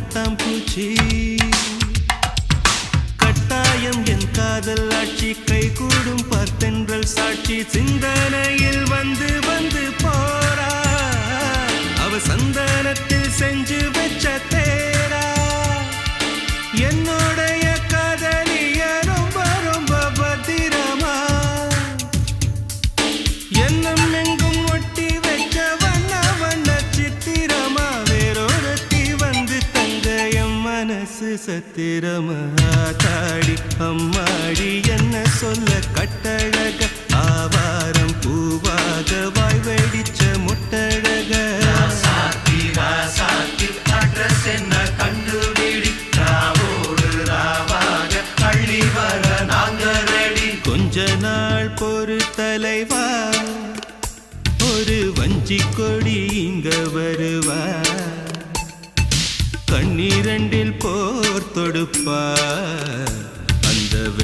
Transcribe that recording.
பட்டாம்பூச்சி கட்டாயம் என் காதல் ஆட்சி கைகூடும் பார்த்தென்றல் சாட்சி சிந்தனையில் வந்து வந்து போறா அவ சந்தனத்தில் செஞ்சு வச்ச தேரா என்னோடைய காதலிய ரொம்ப ரொம்ப பத்திரமா என்னும் எங்கும் ஒட்டி வைக்க வண்ண வண்ண சித்திரமா வேறொருத்தி வந்து தங்க என் மனசு சத்திரமா தாடி அம்மாடி என்ன சொல்ல கட்டழக ஆவாரம் பூவாக வாய் வெடிச்ச முட்டழக அட்ரஸ் என்ன கண்டுபிடி ராவோடு ராவாக அள்ளி வர நாங்க ரெடி கொஞ்ச நாள் பொறு தலைவா ஒரு வஞ்சி கொடி இங்க வருவா கண்ணீரண்டில் போர் தொடுப்பா